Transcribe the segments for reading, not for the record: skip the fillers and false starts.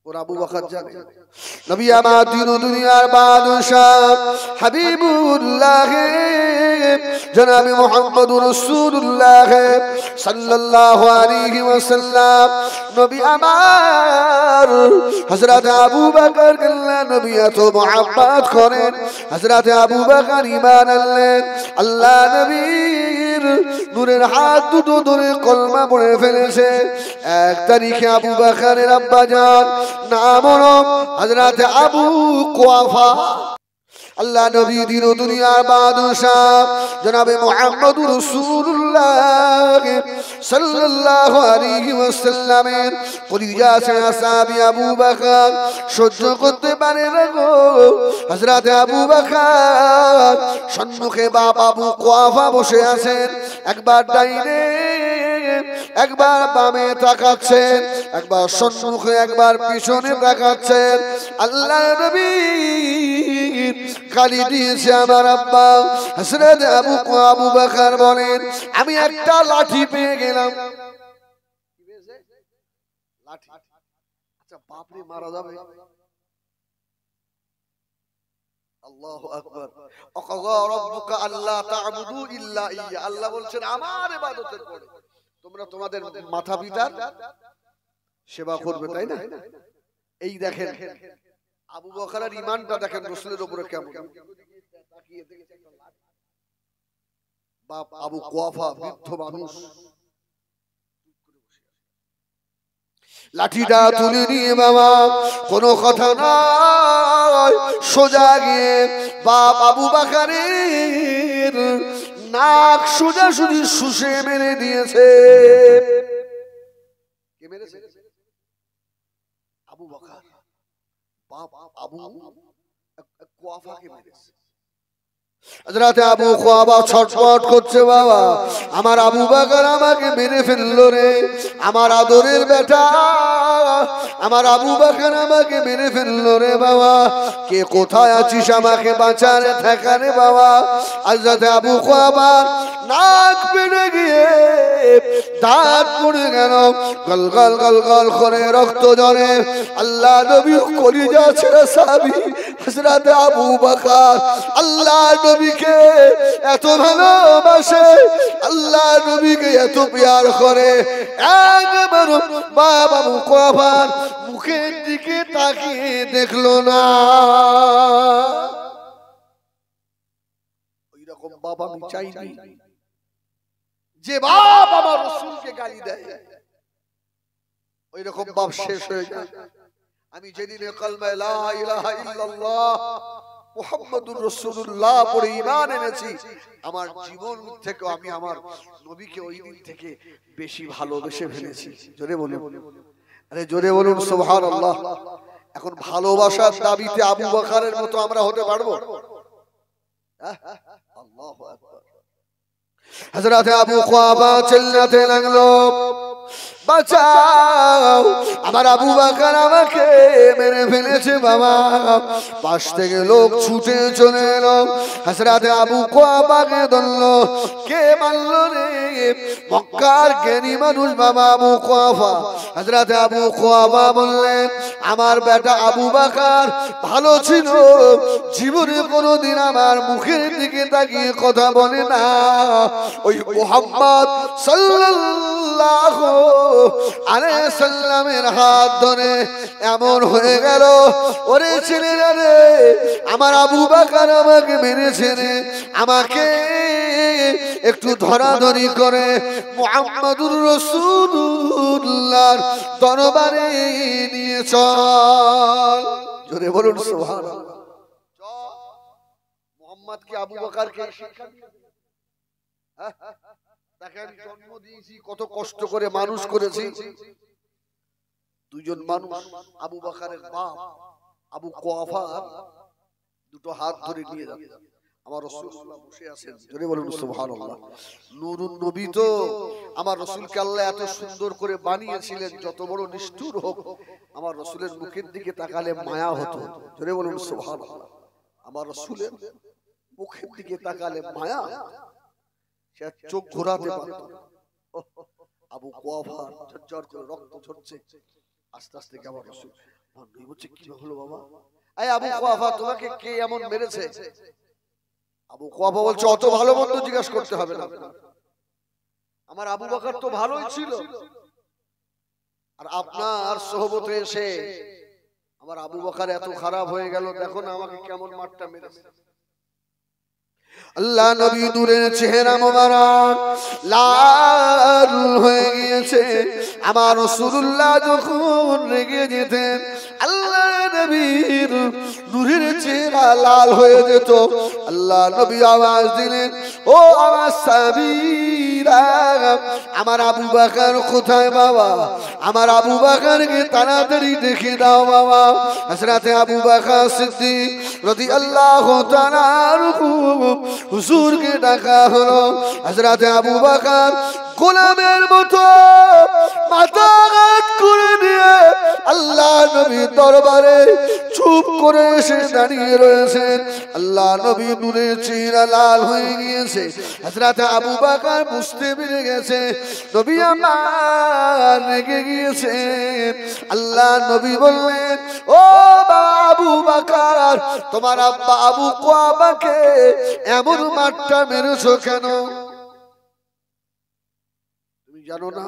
और अबू बकर जाने नबी आमाद दीन दुनियार बादशाह हबीबुल्लाह जनाब मुहम्मद रसूलुल्लाह सल्लल्लाहु अलैहि वसल्लम नबी आमार हजरत अबू बकर अल्लाह नबी तो मोहब्बत करें हजरत अबू बकर ईमान आनलेन अल्लाह नबीर नूरेर हाथ दुটো ধরে কলমা পড়ে ফেলেছে এক তারিখে আবু বকরের আব্বা জান नाम हलो हजरत अबू कुआफा अल्लाह नबी दीन दुनिया बादशाह जनाब मुहम्मद रसूलुल्लाह सल्लल्लाहु अलैहि वसल्लम कलिजा से असहाबी अबू बकर সহ্য করতে পারে না গো হযরত আবু বকর সম্মুখে বাপ আবু কুআফা বসে আছেন একবার ডাইনে একবার বামে তাকাচ্ছেন একবার সম্মুখে একবার পিছনে তাকাচ্ছেন আল্লাহর নবী গালি দিয়েছে আমার আব্বা হযরত আবু বকর বলেন আমি একটা লাঠি পেয়ে গেলাম কি পেয়েছে লাঠি আচ্ছা বাপ রে মারা যাবে আল্লাহু আকবার ওয়াকাযা রাব্বুকা আল্লা তা'বুদু ইল্লা ইয়্যা আল্লাহ বলেন আমার ইবাদতের পরে তোমরা তোমাদের মাতা পিতার সেবা করবে তাই না এই দেখেন আবু বকরের ঈমানটা দেখেন রাসূলের উপরে কেমন বাপ আবু কুআফা বৃদ্ধ মানুষ লাঠিটা তুলে নিয়ে বাবা কোনো কথা নয় সোজা গিয়ে বাপ আবু বকরের নাক সোজা সুজি শুষে মেরে দিয়েছে কে মেরেছে আবু বকর বাপ আবু কুআফা কে মেরেছে হযরত আবু কুআফা ছটফট করছে বাবা আমার আবু বকর আমাকে মেরে ফেললো রে আমার আদরের বেটা আমার আবু বকর আমাকে মেরে ফেললো রে বাবা কে কোথায় আছিস আমাকে বাঁচা রে থাকা রে বাবা হযরত আবু কুআফা নাক বেড়ে গিয়ে দাঁত পড়ে গেল গল গল গল গল করে রক্ত ঝরে আল্লাহ নবী কলিজা ছেড়ে সাহাবী হযরত আবু বকর আল্লাহ নবীকে এত ভালোবাসে আল্লাহ নবীকে এত প্যার করে একবার বাবা আবু কুআফার মুখের দিকে তাকিয়ে দেখলো না ওইরকম বাবা আমি চাইনি যে বাপ আমার রাসূলকে গালি দেয় ওইরকম বাপ শেষ হয়ে যায় আমি যেদিনে কলমা লা ইলাহা ইল্লাল্লাহ মুহাম্মাদুর রাসূলুল্লাহ পড়ে ঈমান এনেছি আমার জীবন থেকে আমি আমার নবীকে ওই দিন থেকে বেশি ভালোবেসে ফেলেছি জোরে বলুন আরে জোরে বলুন সুবহানাল্লাহ এখন ভালোবাসার দাবিতে আবু বকরের মতো আমরা হতে পারবো আল্লাহু আকবার হযরত আবু কুআফা চিল্লাতে লাগলো বাঁচাও আমার আবু বকর আমাকে মেরে ফেলেছে বাবা পাশ থেকে লোক ছুটে চলে এলো হযরত আবু কুআফাকে ধরলো কে মারলো রে মক্কার জ্ঞানী মানুষ বাবা আবু কুআফা হযরত আবু কুআফা বললেন আমার বেটা আবু বকর ভালো ছিল জীবনে কোনোদিন আমার মুখের দিকে তাকিয়ে কথা বলে না ওই মুহাম্মদ সাল্লাল্লাহু আলাইহি সাল্লামের হাত ধরে এমন হয়ে গেল ওরে ছেলেরা রে আমার আবু বকর আমাকে মেরেছে রে আমাকে একটু ধরাধরি করে মুহাম্মদুর রাসূলুল্লাহর দরবারে নিয়ে চল জোরে বলুন সুবহানাল্লাহ মুহাম্মদ কি আবু বকরকে শিক্ষা দিয়েছে তাকে আমি জন্ম দিয়েছি কত কষ্ট করে মানুষ করেছি দুইজন মানুষ আবু বকরের বাপ আবু কুআফা দুটো হাত ধরে নিয়ে যাচ্ছে আমার রাসূলুল্লাহ বসে আছেন জোরে বলুন সুবহানাল্লাহ নূরুন নবী তো আমার রাসূলকে আল্লাহ এত সুন্দর করে বানিয়েছিলেন যত বড় নিষ্ঠুর হোক আমার রাসূলের মুখের দিকে তাকালে মায়া হতো জোরে বলুন সুবহানাল্লাহ আমার রাসূলের মুখের দিকে তাকালে মায়া সে চোখ ঘোরাতে পারত আবু কুআফা ঝরঝর করে রক্ত ঝরছে আস্তে আস্তে আমার রাসূল আমার নবী বলছে কি হলো বাবা? এই আবু কুয়াফা তোমাকে কে এমন মেরেছে? আবু কুয়াফা বলছে অত ভালো মন্দ জিজ্ঞাসা করতে হবে না, আমার আবু বকর তো ভালোই ছিল, আর আপনার সোহবতে এসে আমার আবু বকর এত খারাপ হয়ে গেল, দেখো না আমাকে কেমন মারটা মেরেছে। আল্লাহ নবী নূরের চেহারা মোবারক লাল হয়ে গিয়েছে। আমার রাসূলুল্লাহ যখন রেগে যেতেন আল্লাহ নবীর নূরের চেহারা লাল হয়ে যেত। আল্লাহ নবী আওয়াজ দিলেন, ও আমার সাহাবীরা, আমার আবু বকর কোথায় বাবা? আমার আবু বকরকে তাড়াতাড়ি দেখে দাও বাবা। হযরত আবু বকর সিদ্দিক রাদিয়াল্লাহু তাআলা হুজুরকে ডাকা হলো। হযরত আবু বকর গোলামের মতো মাথা হাত করে দিয়ে আল্লাহ নবীর দরবারে চুপ করে এসে দাঁড়িয়ে রয়েছেন। আল্লাহ নবী নূরের চেহারা লাল হয়ে গিয়েছে। হযরত আবু বকর বুঝতে পেরে গেছে নবী আমার রেগে গিয়েছেন। আল্লাহ নবী বললেন, ও আবু বকর, তোমার আব্বা আবু কুয়াবাকে এমন মারটা মেরেছো কেন? তুমি জানো না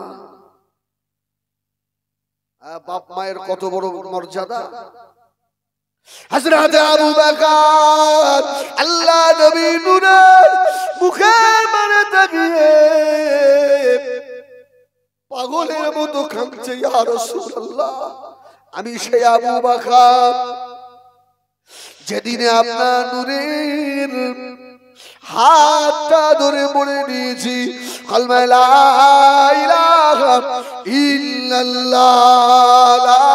বাপ মায়ের কত বড় মর্যাদা? হযরত আবু বকর আল্লাহ নবী নূরের মুখের মানে তাকিয়ে পাগলের মতো কাঁদছে, ইয়া রাসূলুল্লাহ, আমি সেই আবু বকর যেদিনে আপনার নূরের হাতটা ধরে বলে দিয়েছি কালমা লা ইলাহা ইল্লাল্লাহ, লা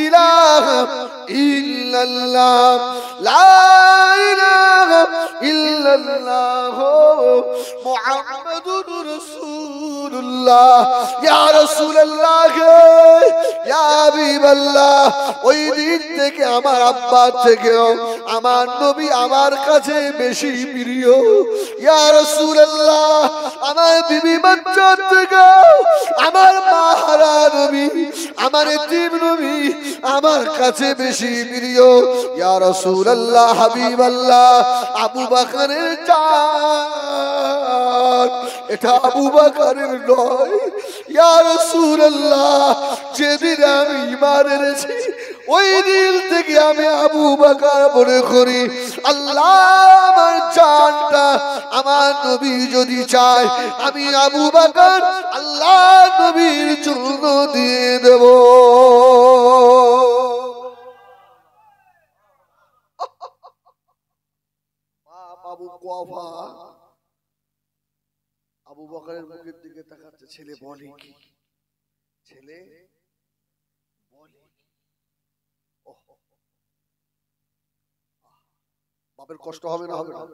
ইলাহা ইল্লাল্লাহ, লা ইলাহা ইল্লাল্লাহ মুহাম্মাদুর রাসূলুল্লাহ। ইয়া রাসূলুল্লাহ, ইয়া হাবিবাল্লাহ, ওই দিন থেকে আমার আব্বা থেকেও আমার নবী আমার কাছে বেশি প্রিয়। ইয়া রাসূলুল্লাহ, আমার বিবি বাচ্চা থেকে আমার মাহারা নবী, আমার এতিম নবী আমার কাছে বেশি প্রিয়। ইয়া রাসূলুল্লাহ, হাবিবাল্লাহ, আবু বকরের জান, এটা আবু বকরের নয়। ইয়া রাসূলুল্লাহ, যেদিন আমি ঈমান এনেছি ওই দিন থেকে আমি আবু বকর মনে করি আল্লাহ আমার জানটা আমার নবী যদি চায় আমি আবু বকর আল্লাহ নবীর জন্য দিয়ে দেব। আবু কুয়াফা আবু বকরের মুখের দিকে তাকাচ্ছে, ছেলে বলে কি? ছেলে বলে বাপের কষ্ট হবে না? হবে না?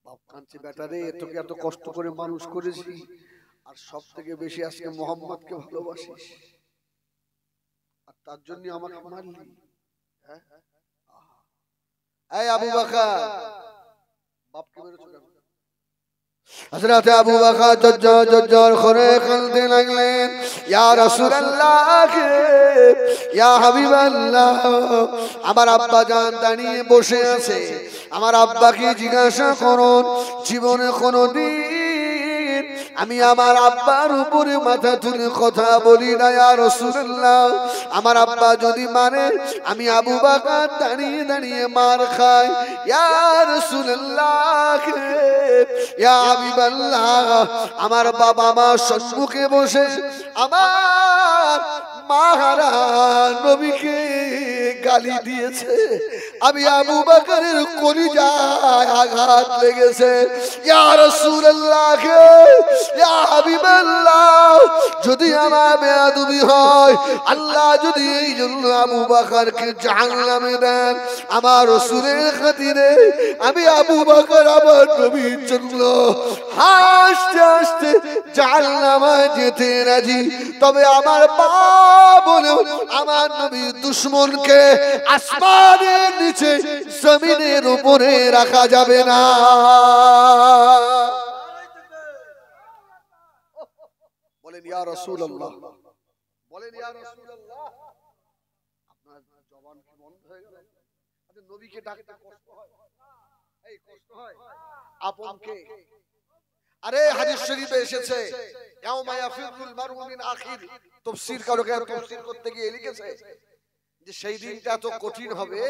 বাপ কাঁদছে, বেটা রে, তোকে এত কষ্ট করে মানুষ করেছি, আর সব থেকে বেশি আজকে মোহাম্মদকে ভালোবাসিস, আর তার জন্য আমাকে মারলি? হ্যাঁ, এই আবু বকর, বাপকে মেরেছো কেন? হযরত আবু বকর জজ্জর করে কাঁদতে লাগলেন, ইয়া রাসূলুল্লাহ, ইয়া হাবিবাল্লাহ, আমার আব্বা জান দাঁড়িয়ে বসে আছে, আমার আব্বাকে জিজ্ঞাসা করুন জীবনে কোনদিন আমি আমার আব্বার উপরে মাথা তুলে কথা বলি না। ইয়া রাসূলুল্লাহ, আমার আব্বা যদি মানে আমি আবু বকর দাঁড়িয়ে দাঁড়িয়ে মার খাই। ইয়া রাসূলুল্লাহ, ইয়া হাবিবাল্লাহ, আমার বাবা মা সম্মুখে বসে আমার মাহারা নবীকে গালি দিয়েছে, আমি আবু বকরের কলিজায় আঘাত লেগেছে। ইয়া রাসূলুল্লাহ, ইয়া হাবিবাল্লাহ, যদি আমার বেয়াদবি হয়, আল্লাহ যদি এই জন্য আবু বকরকে জাহান্নামে দেন, আমার রাসূলের খাতিরে আমি আবু বকর আমার নবীর জন্য হাসতে হাসতে জাহান্নামে যেতে রাজি, তবে আমার বাপ বলে আমার নবীর দুশমনকে আসমানের নিচে জমিনের উপরে রাখা যাবে না। বলেন ইয়া রাসূলুল্লাহ, বলেন ইয়া রাসূলুল্লাহ। জবান কি বন্ধ হয়ে গেল? আচ্ছা, নবীকে ডাকতে কষ্ট হয়? এই কষ্ট হয় আপনকে? আরে হাদিস শরীফে এসেছে ইয়াউমা ইয়াফিরুল মারউ মিন আখির, তাফসীর কারকে তাফসীর করতে গিয়ে লিখেছে যে সেই দিনটা তো কঠিন হবে।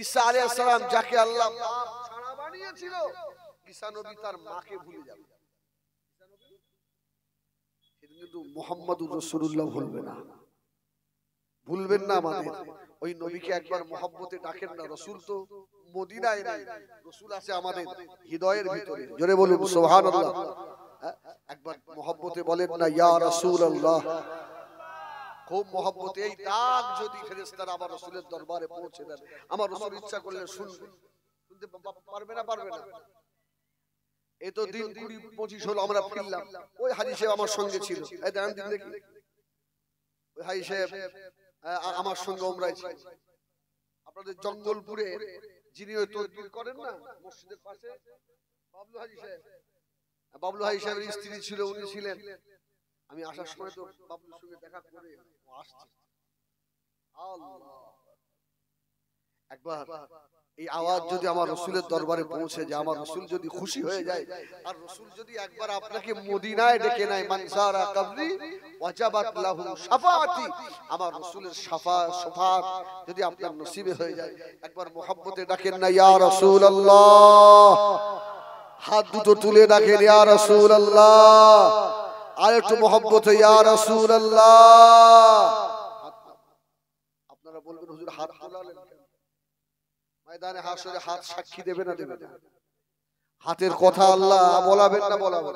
ঈসা আলাইহিস সালাম যাকে আল্লাহ বাপ ছাড়া বানিয়েছিল, ঈসা নবী তার মাকে ভুলে যাবে। সেদিন কিন্তু মুহাম্মাদুর রাসূলুল্লাহ ভুলবে না, ভুলবেন না। আমাদের ওই নবীকে একবার মহব্বতে ডাকেন না। রাসূল তো মদিনায় নাই, রাসূল আছে আমাদের হৃদয়ের ভিতরে। জোরে বলুন সুবহানাল্লাহ। একবার মহব্বতে বলেন না ইয়া রাসূলুল্লাহ। খুব মহব্বতে এই ডাক যদি ফেরেশতারা আবার রাসূলের দরবারে পৌঁছে দেন, আমার রাসূল ইচ্ছা করলে শুনবে। শুনতে পারবে না? পারবে না। এই তো দিন 20-25 হলো আমরা ফিরলাম। ওই হাজী সাহেব আমার সঙ্গে ছিল। এই দেখেন দিন দেখি, ওই হাজী সাহেব আমার সঙ্গে ওমরায় ছিল। আপনাদের জঙ্গলপুরে যিনি ওই তদবির করেন না মসজিদের পাশে, বাবলু হাজী সাহেব, বাবলু হাজী সাহেবের স্ত্রী ছিল, উনি ছিলেন। আমি আসার সময় তো বাবলুর সঙ্গে দেখা করে আসছি। আল্লাহ, একবার এই আওয়াজ যদি আমার রাসূলের দরবারে পৌঁছে যায়, আমার রাসূল যদি খুশি হয়ে যায়, আর রাসূল যদি একবার আপনাকে মদিনায় ডেকে নেয়, মান যারা কবরি ওয়াজাবাত লাহু শাফাআতি, আমার রাসূলের শাফাআত যদি আপনার নসিবে হয়ে যায়, একবার মুহাব্বতে ডাকেন না ইয়া রাসূলুল্লাহ। হাত দুটো তুলে ডাকেন ইয়া রাসূলুল্লাহ। আর একটু মুহাব্বতে ইয়া রাসূলুল্লাহ। আপনারা বলবেন হুজুর হাত তোলালেন কেন? ময়দানে হাসরে হাত সাক্ষী দেবে না দেবে না? হাতের কথা আল্লাহ বলাবেন না বলাবেন?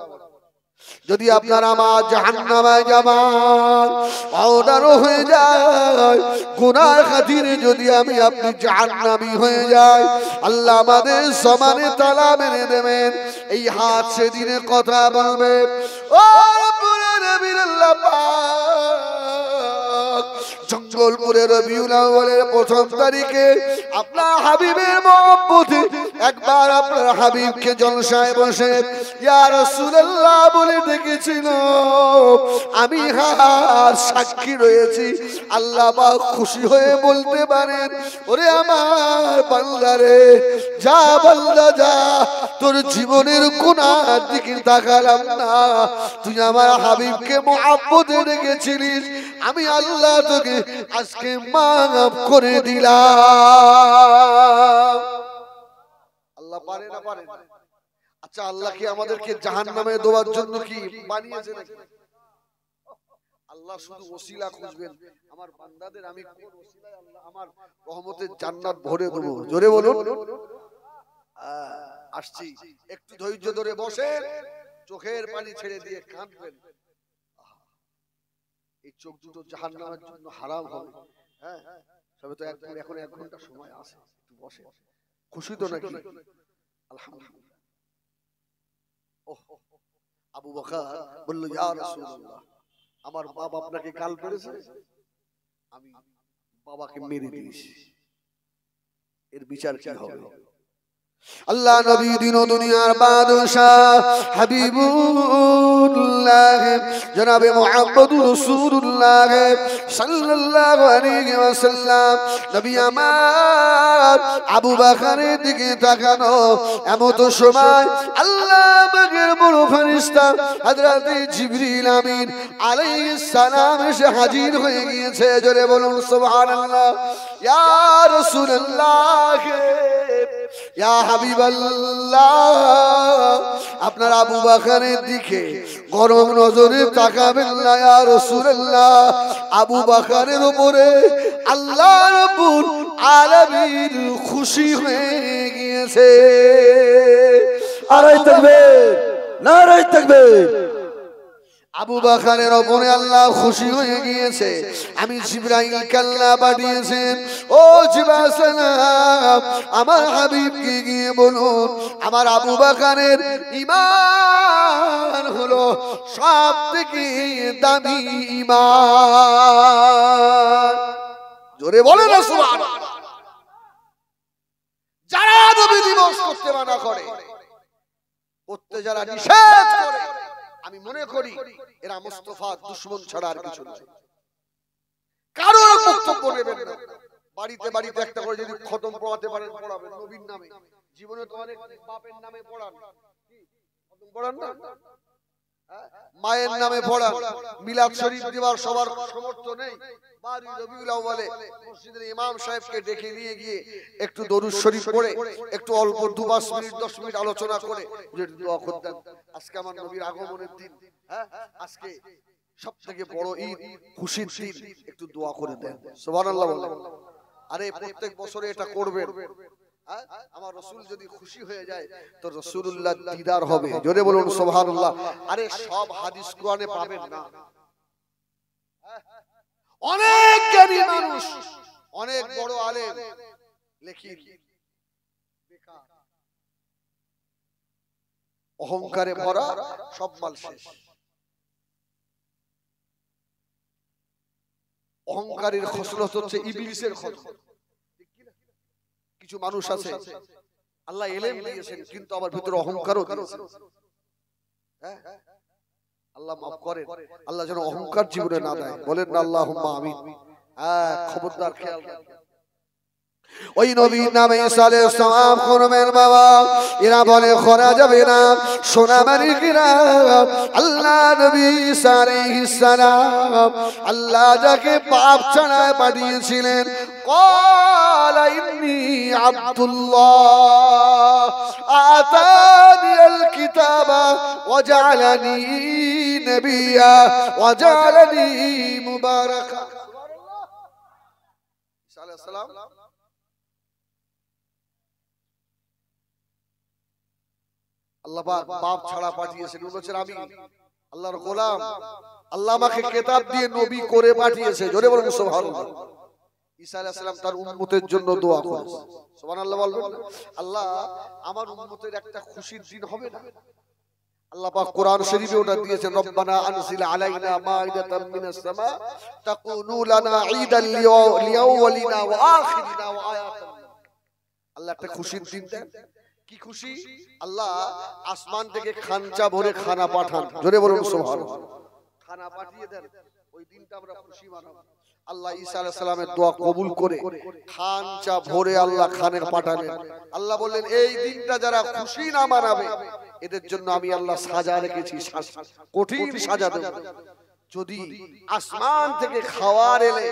যদি আপনার আমার জাহান্নামে যাবার অর্ডার হয়ে যায়, গুনার খাতিরে যদি আমি আপনি জাহান্নামী হয়ে যাই, আল্লাহ আমাদের সমানে তালা মেরে দেবেন। এই হাত সেদিনে কথা বলবে, ও রব্বুল আলামিন আল্লাহ পাক, জঙ্গলপুরে রবিউল আউয়ালের 1ম তারিখে আপনার হাবিবের মহব্বতে একবার আপনার হাবিবকে জলসায় বসে ইয়া রাসূলুল্লাহ বলে ডেকেছিল। আমি হাত সাক্ষী রয়েছি। আল্লাহ পাক খুশি হয়ে বলতে পারেন, ওরে আমার বান্দা রে, যা বান্দা যা, তোর জীবনের গুনার দিকে তাকালাম না, তুই আমার হাবিবকে মহব্বতে ডেকেছিলিস, আমি আল্লাহ তোকে আজকে মাফ করে দিলাম। আল্লাহ পারে না পারে? আচ্ছা, আল্লাহ কি আমাদেরকে জাহান্নামে দেওয়ার জন্য কি বানিয়েছে নাকি? আল্লাহ শুধু ওসিলা খুঁজবেন, আমার বান্দাদের আমি কোন ওসিলায় আল্লাহ আমার রহমতের জান্নাত ভরে দেব। জোরে বলুন। আসছি, একটু ধৈর্য ধরে বসেন, চোখের পানি ছেড়ে দিয়ে কাঁদবেন। এই চোখ দুটো জাহান্নামের জন্য হারাম হবে। হ্যাঁ, সবে তো এখন 1 ঘন্টা সময় আছে, একটু বসে। খুশি তো নাকি? আলহামদুলিল্লাহ। আবু বকর বলল, ইয়া রাসূলুল্লাহ, আমার বাবা আপনাকে গাল পেরেছে, আমি বাবাকে মেরে দিয়েছি, এর বিচার কি হবে? আল্লাহ নবী দিন ও দুনিয়ার বাদশাহ হাবিবুল্লাহ জনাবে মুহাম্মদুর রাসূলুল্লাহ সাল্লাল্লাহু আলাইহি ওয়াসাল্লাম, নবী আমার আবু বকরের দিকে তাকানো। এমন সময় আল্লাহ পাকের বড় ফেরেশতা হযরত জিবরিল আমিন আলাইহিস সালাম এসে হাজির হয়ে গিয়েছে। জোরে বলুন সুবহানাল্লাহ। ইয়া রাসূলুল্লাহ, ইয়া হাবিবাল্লাহ, আপনার আবু বকরের দিকে গরম নজরে তাকাবেন না ইয়া রাসূলুল্লাহ। আবু বকরের উপরে আল্লাহ রাব্বুল আলামিন খুশি হয়ে গিয়েছে। নারে তাকবীর, নারে তাকবীর। আবু বকরের উপরে আল্লাহ খুশি হয়ে গিয়েছে। আমি জিবরাইল আল্লাহ পাঠিয়েছেন, ও জিবরাইল সালাম, আমার হাবিবকে গিয়ে বলুন আমার আবু বকরের ঈমান হলো সবথেকে দামি ঈমান। জোরে বলেন না সুবহানাল্লাহ। যারা নবী দিবস করতে মানা করে, করতে যারা নিষেধ করে, আমি মনে করি এরা মুস্তাফা দুশমন ছাড়া আর কিছু নয়। কারো বক্তব্য নেবেন না, বাড়িতে বাড়িতে একটা করে যদি খতম পড়াতে পারেন পড়াবেন নবীর নামে। জীবনে তো অনেক বাপের নামে পড়ান, কি খতম পড়ান না, মায়ের নামে পড়ান। মিলাদ শরীফ দেওয়ার সবার সামর্থ্য নেই, বাড়ি রবিউল আউয়ালে মসজিদের ইমাম সাহেবকে ডেকে নিয়ে গিয়ে একটু দরুদ শরীফ পড়ে একটু অল্প 2-5 মিনিট 10 মিনিট আলোচনা করে দোয়া করতেন। আজকে আমার নবীর আগমনের দিন, আজকে সবথেকে বড় ঈদ, খুশির দিন, একটু দোয়া করে দেন। সুবহানাল্লাহ বলেন। আরে প্রত্যেক বছরে এটা করবেন। আমার রাসূল যদি খুশি হয়ে যায় তো রাসূলুল্লাহ দিদার হবে। জোরে বলুন সুবহানাল্লাহ। আরে সব হাদিস কোরআনে পাবেন না। অনেক জ্ঞানী মানুষ, অনেক বড় আলেম লেখি বেকার, অহংকারে ভরা, সব মাল শেষ। অহংকারের খসলত হচ্ছে ইবলিসের খসলত। কিছু মানুষ আছে আল্লাহ ইলম দিয়েছেন কিন্তু আমার ভিতরে অহংকারও দিয়েছেন। আল্লাহ মাফ করেন, আল্লাহ যেন অহংকার জীবনে না দেয়। বলেন না আল্লাহুম্মা আমিন। খবরদার খেয়াল রাখবেন। ওই নবীর নামে ঈসা আলাইহিস সালাম করবেন বাবা, এরা বলে করা যাবে না। সোনা মালিকেরা আল্লাহ নবী ঈসা আলাইহিস সালাম আল্লাহ যাকে পাপ ছাড়ায় পাঠিয়েছিলেন, ক্বালা ইন্নী আব্দুল্লাহ আতানিয়াল কিতাবা ওয়া জাআলানি নবিয়্যা ওয়া জাআলানি মুবারাকা। ঈসা আলাইহিস সালাম আল্লাহ পাক বাপ ছাড়া পাঠিয়েছেন। বলেছেন আমি আল্লাহর গোলাম, আল্লাহ আমাকে কিতাব দিয়ে নবী করে পাঠিয়েছে। জোরে বলুন সুবহানাল্লাহ। ঈসা আলাইহিস সালাম তার উম্মতের জন্য দোয়া করেছেন। সুবহানাল্লাহ বলবেন। আল্লাহ আমার উম্মতের একটা খুশির দিন হবে না। আল্লাহ পাক কোরআন শরীফে ওটা দিয়েছেন, রব্বানা আনজিল আলাইনা মাইদাতাম মিনাস সামা তাকুনু লানা ঈদান লিয়াওয়ালিনা ওয়া আখিরিনা ওয়া আয়াতান। আল্লাহ একটা খুশির দিন দেন। কি খুশি? আল্লাহ আসমান থেকে খানচা ভরে খানা পাঠান। জোরে বলুন সুবহানাল্লাহ। খানা পাঠিয়ে দেন, ওই দিনটা আমরা খুশি মানাবো। আল্লাহ ঈসা আলাইহিস সালামের দোয়া কবুল করে খানচা ভরে আল্লাহ খানে পাঠালেন। আল্লাহ বললেন এই দিনটা যারা খুশি না মানাবে এদের জন্য আমি আল্লাহ সাজা রেখেছি, কঠিন সাজা দেব। যদি আসমান থেকে খাওয়ার এলে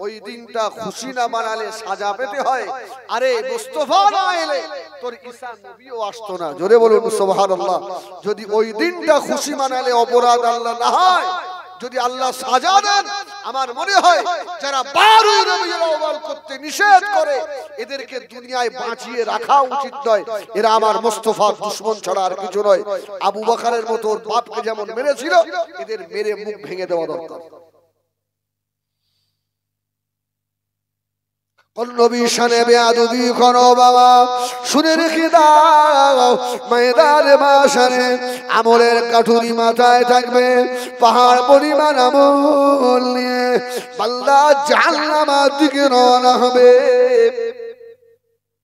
ওই দিনটা খুশি না মানালে সাজা পেতে হয়। আরে মুস্তাফা না এলে তোর ঈসা নবীও আসতো না। জোরে বলুন সুবহানাল্লাহ। যদি ওই দিনটা খুশি মানালে অপরাধ আল্লাহ না হয়, যদি আল্লাহ সাজা দেন, আমার মনে হয় যারা 12 রবিউল আউয়াল করতে নিষেধ করে এদেরকে দুনিয়ায় বাঁচিয়ে রাখা উচিত নয়। এরা আমার মুস্তাফার দুশমন ছাড়া আর কিছু নয়। আবু বকরের মতো ওর বাপকে যেমন মেরেছিল, এদের মেরে মুখ ভেঙে দেওয়া দরকার। কোন নবী শানে বেয়াদবি করো বাবা, শুনে রেখে দাও ময়দানে মাশারে আমলের কাঠুরি মাথায় থাকবে, পাহাড় পরিমাণ আমল নিয়ে বান্দা জাহান্নামের দিকে রওনা হবে।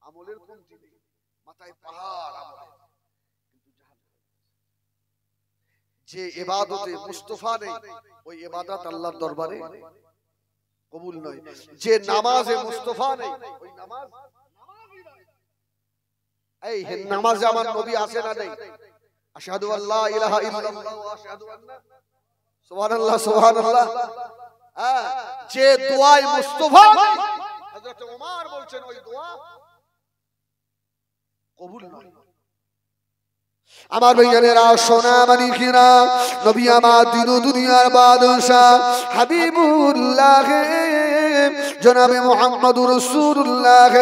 আমলের কমতি নেই, মাথায় পাহাড় আমল। যে ইবাদতে মুস্তাফা নেই ওই ইবাদত আল্লাহর দরবারে কবুল নয়। যে নামাজে মুস্তাফা নেই ওই নামাজ এই নামাজে আমার নবী আছে না নেই? আশহাদু আল্লা ইলাহা ইল্লাল্লাহ ওয়া আশহাদু আন্না সুবহানাল্লাহ সুবহানাল্লাহ। যে দোয়ায় মুস্তাফা নেই, হযরত ওমর বলছেন ওই দোয়া কবুল নয়। আমার ভাইয়েরা সোনা মানিকেরা, নবী আমার দিন ও দুনিয়ার বাদশা হাবিবুল্লাহ জনাবে মুহাম্মদুর রাসূলুল্লাহ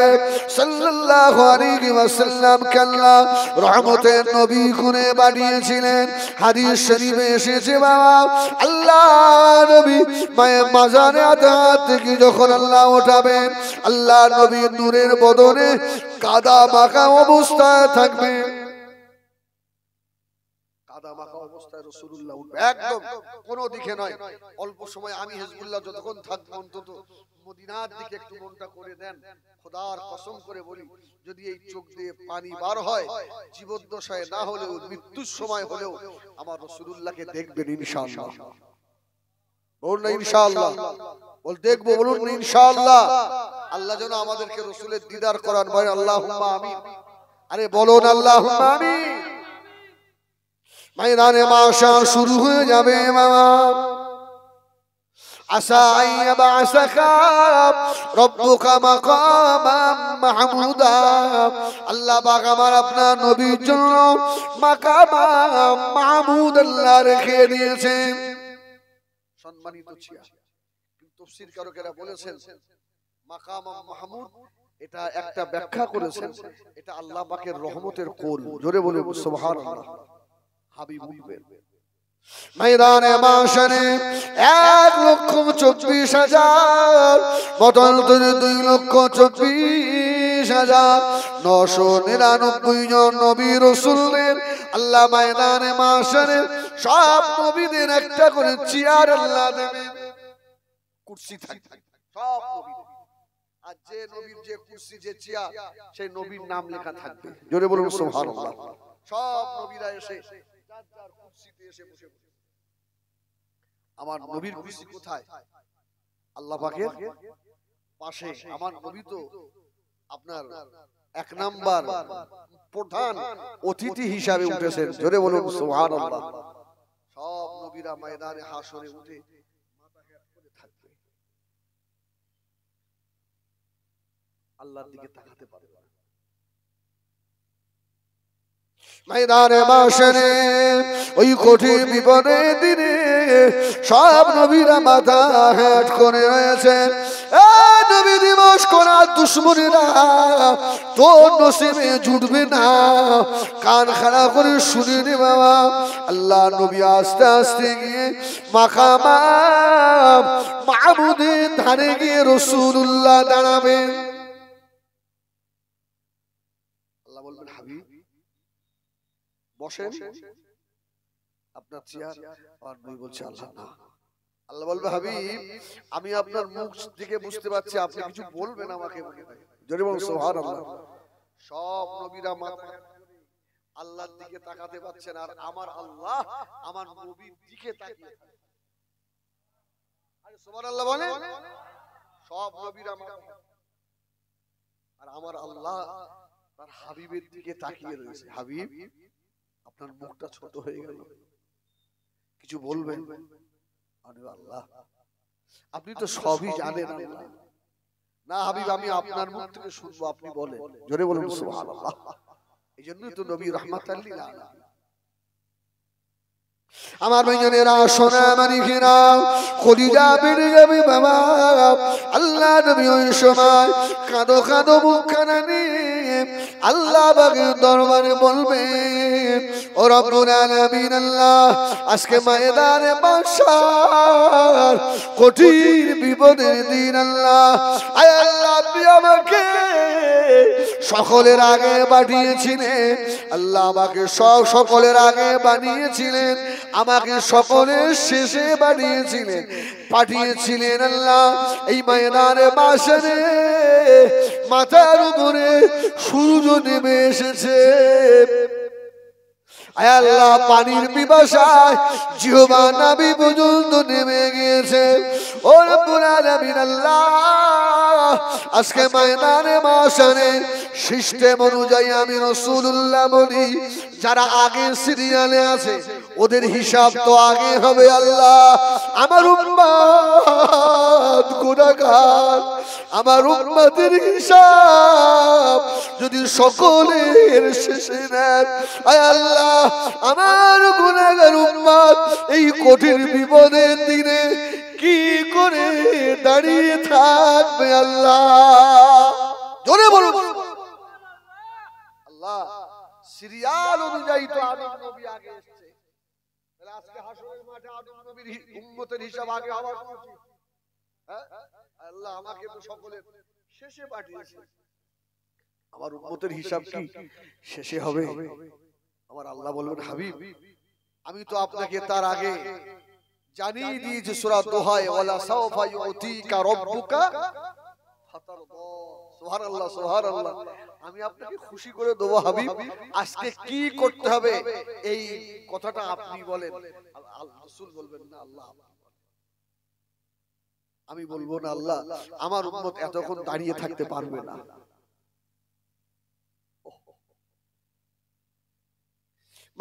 সাল্লাল্লাহু আলাইহি ওয়াসাল্লাম আল্লাহ রহমতের নবী করে বানিয়েছিলেন। হাদিস শরীফে এসেছে বাবা, আল্লাহ নবী মায়ের মাজারে আদাত থেকে যখন আল্লাহ ওঠাবেন, আল্লাহ নবী নূরের বদনে কাদা মাখা অবস্থায় থাকবে। একদম কোনো দিকে নয়, অল্প সময় আমি হিজবুল্লাহ যতক্ষণ থাকবো অন্তত মদিনার দিকে একটু মনটা করে দেন। খোদার কসম করে বলি, যদি এই চোখ দিয়ে পানি বার হয়, জীবদ্দশায় না হলেও মৃত্যুর সময় হলেও আমার রাসূলুল্লাহকে দেখবেন ইনশাআল্লাহ। বলুন না ইনশাআল্লাহ। বল দেখবো, বলুন না ইনশাআল্লাহ। আল্লাহ যেন আমাদেরকে রাসূলের দিদার করান, ভাই আল্লাহুম্মা আমিন। আরে বলুন আল্লাহুম্মা আমিন। ময়দানে মাশার শুরু হয়ে যাবে মামা। আসা ইয়াবাসাকা রব্বুকা মাকামাম মাহমুদা। আল্লাহ পাক আমার আপনার নবীর জন্য মাকামাম মাহমুদ আল্লাহ রেখে দিয়েছেন, সম্মানিত ছিয়া। কিন্তু তাফসীরকারকেরা বলেছেন মাকামাম মাহমুদ, এটা একটা ব্যাখ্যা করেছেন এটা আল্লাহ পাকের রহমতের কোল। জোরে বলে সুবহানাল্লাহ। হাবিব বলবেন ময়দানে মাশারে 1,24,000 মতান্তরে 2,24,999 জন নবী রাসূলের আল্লাহ ময়দানে মাশারে সব নবীদের একটা করে চেয়ার আল্লাহ দেবেন, কুরসি থাকবে সব নবীদের। আর যে নবীর যে কুরসি যে চেয়ার সেই নবীর নাম লেখা থাকবে। জোরে বলুন সুবহানাল্লাহ। সব নবীরা এসে যার যার কুরসিতে এসে বসে। আমার নবীর কুরসি কোথায়? আল্লাহ পাকের পাশে। আমার নবী তো আপনার 1 নাম্বার প্রধান অতিথি হিসাবে উঠেছেন। জোরে বলুন সুবহানাল্লাহ। সব নবীরা ময়দানে হাসরে উঠে মাথা হেঁট করে থাকবে, আল্লাহর দিকে তাকাতে পারবে না। ময়দানে মাশরে ওই কঠিন বিপদের দিনে সব নবীরা মাথা হেঁট করে রয়েছে। নবী দিবস করার দুশ্মনেরা তোর নসিবে জুটবে না, কান খাড়া করে শুনে নে বাবা। আল্লাহ নবী আস্তে আস্তে গিয়ে মাকামাম মাহমুদের ধারে গিয়ে রাসূলুল্লাহ দাঁড়াবেন। আল্লাহ বলবেন হাবিব বসেন, আপনার চেয়ার। আর নবী বলছে আল্লাহ না। আল্লাহ বলবে হাবিব আমি আপনার মুখ থেকে বুঝতে পারছি আপনি কিছু বলবেন আমাকে। জোরে বলুন সুবহানাল্লাহ। সব নবীরা মাথা আল্লাহর দিকে তাকাতে পাচ্ছেন, আর আমার আল্লাহ আমার নবীর দিকে তাকিয়ে থাকেন। আরে সুবহানাল্লাহ বলে। সব নবীরা মাথা, আর আমার আল্লাহ তার হাবিবের দিকে তাকিয়ে রয়েছে। হাবিব আপনার মুখটা ছোট হয়ে গেল, কিছু বলবেন? আরে আল্লাহ আপনি তো সবই জানেন। আল্লাহ না হাবিব আমি আপনার মুখ থেকে শুনবো, আপনি বলেন। জোরে বলুন সুবহানাল্লাহ। এই জন্যই তো নবী রাহমাতাল লিল আলামিন। আমার ভাইজানেরা সোনা মানিকেরা খলিজা বেড়ে যাবে বাবা। আল্লাহ নবী ওই সময় কাঁদো কাঁদো মুখখানা নিয়ে আল্লাহ পাকের দরবারে বলবে ও রব্বুল আলামিন আল্লাহ আজকে ময়দানে মাহশর কঠিন বিপদের দিন আল্লাহ, আয় আল্লাহ আপনি আমাকে সকলের আগে পাঠিয়েছিলেন। আল্লাহ আমাকে সকলের আগে বানিয়েছিলেন, আমাকে সকলের শেষে পাঠিয়েছিলেন আল্লাহ। এই ময়দানে মাশরে মাথার উপরে সূর্য নেমে এসেছে। আয় আল্লাহ পানির পিপাসায় জিহ্বা নাভি পর্যন্ত নেমে গিয়েছে। ও রব্বুল আলামিন আল্লাহ আজকে ময়দানে মাশরে সিস্টেম অনুযায়ী আমি রাসূলুল্লাহ বলি যারা আগে সিরিয়ালে আছে ওদের হিসাব তো আগে হবে। আল্লাহ আমার উম্মত গুনাহগার, আমার উম্মতের হিসাব যদি সকলের শেষে নেন, আয় আল্লাহ আমার গুনাহগার উম্মত এই কঠিন বিপদের দিনে কি করে দাঁড়িয়ে থাকবে? আল্লাহ জোরে বলুন আল্লাহ। সিরিয়াল অনুযায়ী তো আদম নবী আগে এসেছে, তাহলে আজকে হাসরের মাঠে আদম নবীর উম্মতের হিসাব আগে হওয়া উচিত। হ্যাঁ আল্লাহ আমাকে তো সকলের শেষে পাঠিয়েছে, আমার উম্মতের হিসাব কি শেষে হবে? আমার আল্লাহ বলবেন হাবিব আমি তো আপনাকে তার আগে জানিয়ে দিয়েছি সূরা দোহায় ওয়ালা সাওফা ইউতিকা রাব্বুকা ফাতারদা। সুবহানাল্লাহ সুবহানাল্লাহ। আমি আপনাকে খুশি করে দেব হাবিব, আজকে কি করতে হবে এই কথাটা আপনি বলেন। রাসূল বলবেন না আল্লাহ আমি বলবো না আল্লাহ আমার উম্মত এতক্ষণ দাঁড়িয়ে থাকতে পারবে না।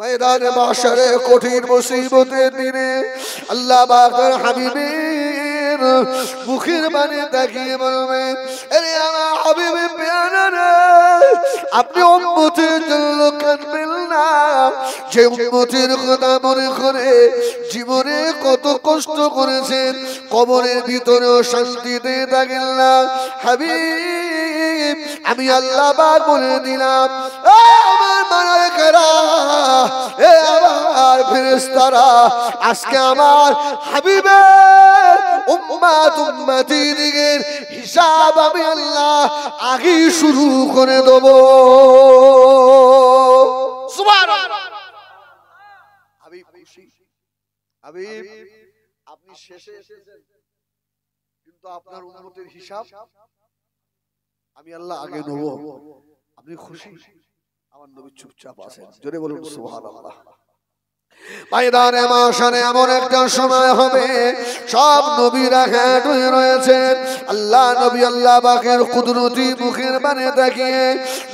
ময়দানে মাশরে কঠিন মুসিবতের দিনে আল্লাহ পাকের হাবিবের মুখের বাণী তাকিয়ে বলবেন, আরে আমার হাবিবে পেয়ারা রে, আপনি উম্মতের জন্য কাঁদবেন না। যে উম্মতের কথা মনে করে জীবনে কত কষ্ট করেছেন, কবরের ভিতরেও শান্তিতে থাকেন না। হাবিব আমি আল্লাহ পাক বলে দিলাম, আমার মালায়েকেরা, এ আমার ফেরেশতারা, আজকে আমার হাবিবের উম্মত উম্মতিদের হিসাব আমি আল্লাহ আগে শুরু করে দেব। সুবহানাল্লাহ। হাবিব খুশি। হাবিব আপনি শেষে এসেছেন, কিন্তু আপনার উম্মতের হিসাব আমি আল্লাহ আগে নেব। আপনি খুশি? আমার নবী চুপচাপ আছেন, জোরে বলুন সুবহানাল্লাহ। ময়দানে মাশরে এমন একটা সময় হবে সব নবীরা হেঁট হয়ে রয়েছেন, আল্লাহ নবী আল্লাহ পাকের কুদরতি মুখের বাণী তাকিয়ে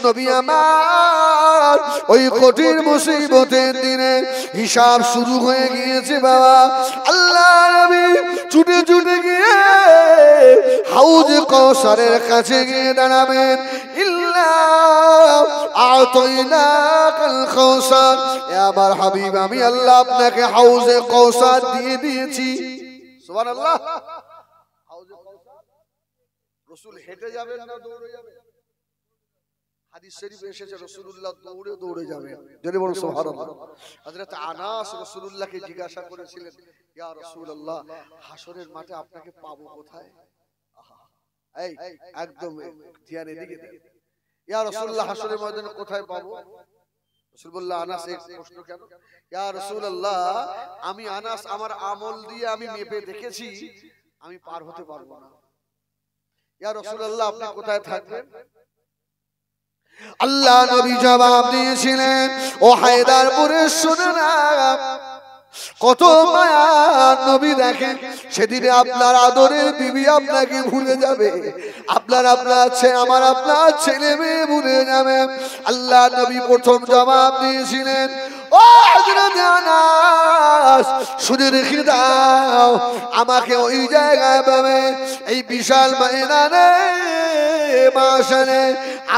নবী আমার ওই কঠিন মুসিবতের দিনে হিসাব শুরু হয়ে গিয়েছে বাবা। আল্লাহ নবী ছুটে ছুটে গিয়ে হাউজে কাউসারের কাছে গিয়ে দাঁড়াবেন। ইল্লা আতাইনাকাল কাউসার, এ আমার হাবিব আমি আল্লাহ আপনাকে হাউজে কাউসার দিয়ে দিয়েছি। সুবহানাল্লাহ। হাউজে কাউসার রাসূল হেঁটে যাবেন না দৌড়ে যাবেন? হাদিস শরীফে এসেছে রাসূলুল্লাহ দৌড়ে দৌড়ে যাবেন, যদি বলুন সুবহানাল্লাহ। হযরত আনাস রাসূলুল্লাহকে জিজ্ঞাসা করেছিলেন, ইয়া রাসূলুল্লাহ হাসরের মাঠে আপনাকে পাবো কোথায়? এই একদম ধ্যান এদিকে দেন। ইয়া রাসূলুল্লাহ হাসরের ময়দানে কোথায় পাবো? রাসূল বললেন, আনাস এক প্রশ্ন কেন? ইয়া রাসূলুল্লাহ আমি আনাস আমার আমল দিয়ে আমি মেপে দেখেছি আমি পার হতে পারবো না। ইয়া রাসূলুল্লাহ আপনি কোথায় থাকবেন? আল্লাহ নবী জবাব দিয়েছিলেন, ও হায়দারপুরের সোনারা, কত মায়া নবী দেখেন, সেদিনে আপনার আদরের বিবি আপনাকে ভুলে যাবে, আপনার আপনার ছেলে মেয়ে ভুলে যাবে। আল্লাহ নবী প্রথম জবাব দিয়েছিলেন, ও হযরত আনাস শুনে রেখে দাও, আমাকে ওই জায়গায় পাবে এই বিশাল ময়দানে মাশরে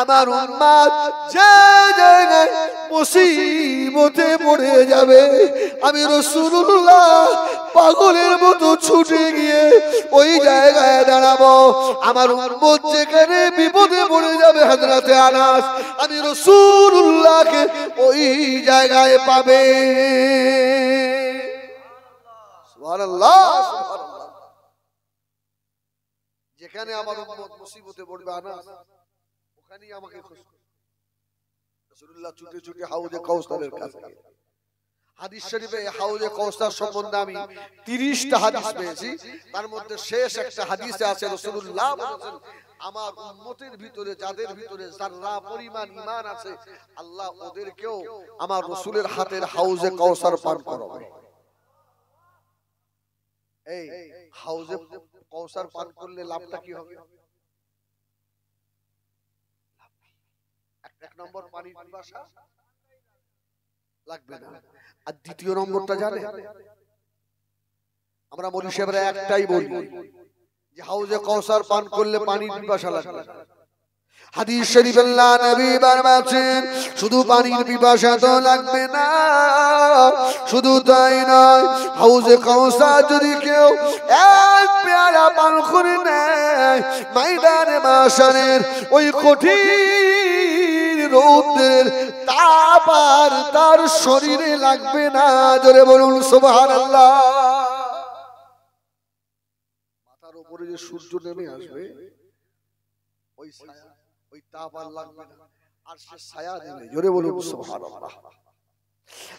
আমার উম্মত যে জায়গায় মুসিবতে পড়ে যাবে আমি রাসূলুল্লাহ পাগলের মতো ছুটে গিয়ে ওই জায়গায় দাঁড়াবো। আমার উম্মত যেখানে বিপদে পড়ে যাবে হযরত আনাস আমি রাসূলুল্লাহকে ওই জায়গায় পাবে। সুবহানাল্লাহ সুবহানাল্লাহ। যেখানে আমার উম্মত মুসিবতে পড়বে আনাস ওখানেই আমাকে খুশি। রাসূলুল্লাহ ছুটে ছুটে হাউজে কাউসারের কাছে। হাদিস শরীফে হাউজে কাউসার সম্বন্ধে আমি 30টা হাদিস পেয়েছি, তার মধ্যে শেষ একটা হাদিসে আছে রাসূলুল্লাহ বলেছেন, আমার উম্মতের ভিতরে যাদের ভিতরে যারা পরিমাণ ঈমান আছে আল্লাহ ওদেরকেও আমার রাসূলের হাতের হাউজে কাউসার পান করাবে। এই হাউজে কাউসার পান করলে লাভটা কি হবে? এক নম্বর পানির পিপাসা লাগবে না, আর দ্বিতীয় নম্বরটা জানে আমরা বলি সেবারে একটাই বলি যে হাউজে কাউসার পান করলে পানির পিপাসা লাগবে। হাদিস শরীফে আল্লাহ নবী বলেছেন শুধু পানির পিপাসা তো লাগবে না, শুধু তাই নয় হাউজে কাউসার যদি কেউ এক পেয়ালা পান করে নেয় ময়দানে মাশরের ওই কঠিন রৌদ্রের তাপ আর তার শরীরে লাগবে না, জোরে বলুন সুবহানাল্লাহ। মাথার উপরে যে সূর্য নেমে আসবে ওই ছায়া ওই তাপ আর লাগবে না, আর সে ছায়া নেবে, জোরে বলুন সুবহানাল্লাহ।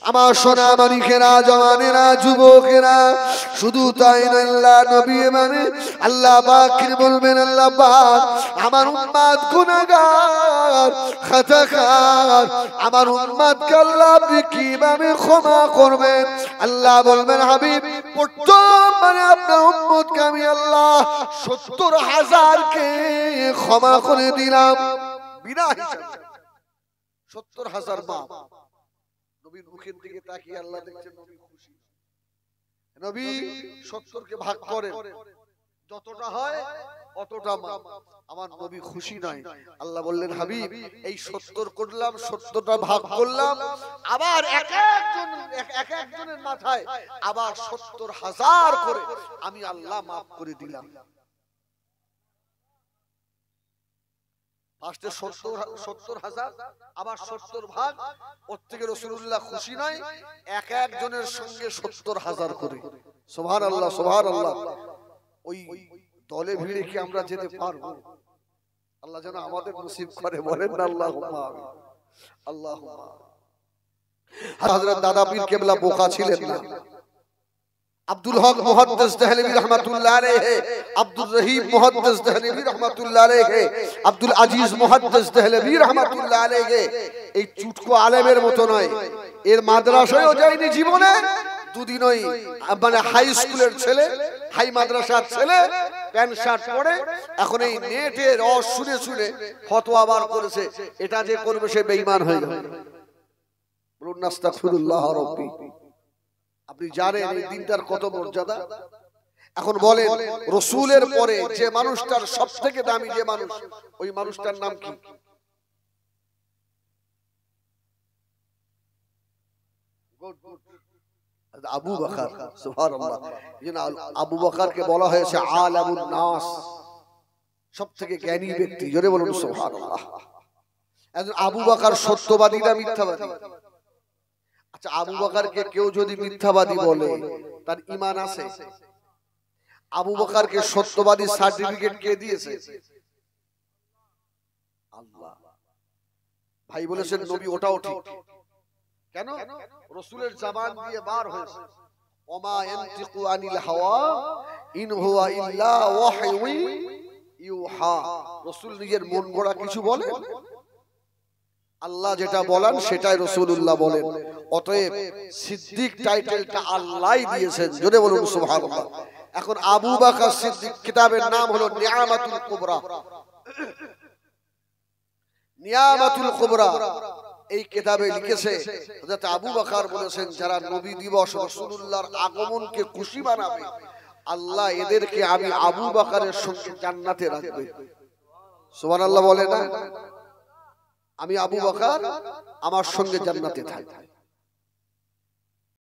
আমার সোনা মানিকেরা, জওয়ানেরা, যুবকেরা, শুধু তাই না, আল্লাহ নবী মানে আল্লাহ পাক বলবেন, আল্লাহ পাক আমার উম্মত গুনাহগার খাতাকার, আমার উম্মতকে আল্লাহ আপনি কিভাবে ক্ষমা করবেন? আল্লাহ বলবেন, হাবিব প্রথম মানে আপনার উম্মতকে আমি আল্লাহ ৭০,০০০ কে ক্ষমা করে দিলাম বিনা হিসাবে। ৭০,০০০ পাপ। নবীর মুখের দিকে তাকিয়ে আল্লাহ দেখছেন নবী খুশি। নবী ৭০ কে ভাগ করেন, যতটা হয় অতটা মাপ। আমার নবী খুশি নয়। আল্লাহ বললেন, হাবিব এই ৭০ করলাম, ৭০টা ভাগ করলাম, আবার এক একজনের মাথায় আবার ৭০,০০০ করে আমি আল্লাহ মাফ করে দিলাম। ফার্স্টে ৭০,০০০, আবার ৭০ ভাগ। ওর থেকে রাসূলুল্লাহ খুশি নয়, এক একজনের সঙ্গে ৭০,০০০ করে। সুবহানাল্লাহ, সুবহানাল্লাহ। ওই দলে ভিড়ে কি আমরা যেতে পারবো? আল্লাহ যেন আমাদের নসিব করে, বলেন না আল্লাহুম্মা আমিন। আল্লাহুম্মা। হযরত দাদা পীর কেবলা বোকা ছিলেন না। আব্দুল হক মুহাদ্দিস দেহলভী রহমাতুল্লাহ আলাইহি, আব্দুর রহিম মুহাদ্দিস দেহলভী রহমাতুল্লাহ আলাইহি, আব্দুল আজিজ মুহাদ্দিস দেহলভী রহমাতুল্লাহ আলাইহি এই চুটকো আলেমের মতো নয়। এর মাদ্রাসায়ও যায়নি জীবনে, দুদিনই মানে হাই স্কুলের ছেলে, হাই মাদ্রাসার ছেলে, প্যান্ট শার্ট পরে এখন এই নেটের শুনে শুনে ফতোয়া বার করেছে, এটা যে করবে সে বেঈমান হয়ে যাবে। বলুন আস্তাগফিরুল্লাহ রাব্বি। আপনি জানেন এই দিনটার কত মর্যাদা? এখন বলেন, রাসূলের পরে যে মানুষটার সবথেকে দামি যে মানুষ, ওই মানুষটার নাম কি? আবু বকর। সুবহানাল্লাহ। আবু বকরকে বলা হয়েছে আলামুন নাস, সবথেকে জ্ঞানী ব্যক্তি। জোরে বলুন সুবহানাল্লাহ। একজন আবু বকর সত্যবাদী না মিথ্যাবাদী? আচ্ছা, আবু বকরকে কেউ যদি মিথ্যাবাদী বলে তার ঈমান আছে? আবু বকরকে সত্যবাদী সার্টিফিকেট কে দিয়েছে? আল্লাহ। ভাই বলেছেন নবী ওটাও ঠিক। কেন? রাসূলের জবান দিয়ে বার হয়েছে, ওমা ইয়ানতিকু আনিল হাওয়া ইন হুয়া ইল্লা ওয়াহয়ু ইউহা। রাসূল নিজের মন গড়া কিছু বলেন? আল্লাহ যেটা বলেন সেটাই রাসূলুল্লাহ বলেন। অতএব সিদ্দিক টাইটেলটা আল্লাহই দিয়েছেন। জোরে বলুন সুবহানাল্লাহ। এখন আবু বকর সিদ্দিক কিতাবের নাম হলো নিয়ামাতুল কুবরা। নিয়ামাতুল কুবরা এই কিতাবে লিখেছে হযরত আবু বকর বলেছেন, যারা নবী দিবস রাসূলুল্লাহর আগমনকে খুশি বানাবে, আল্লাহ এদেরকে আমি আবু বকরের সঙ্গে জান্নাতে রাখবে। সুবহানাল্লাহ বলে না? আমি আবু বকর আমার সঙ্গে জান্নাতে থাকবে।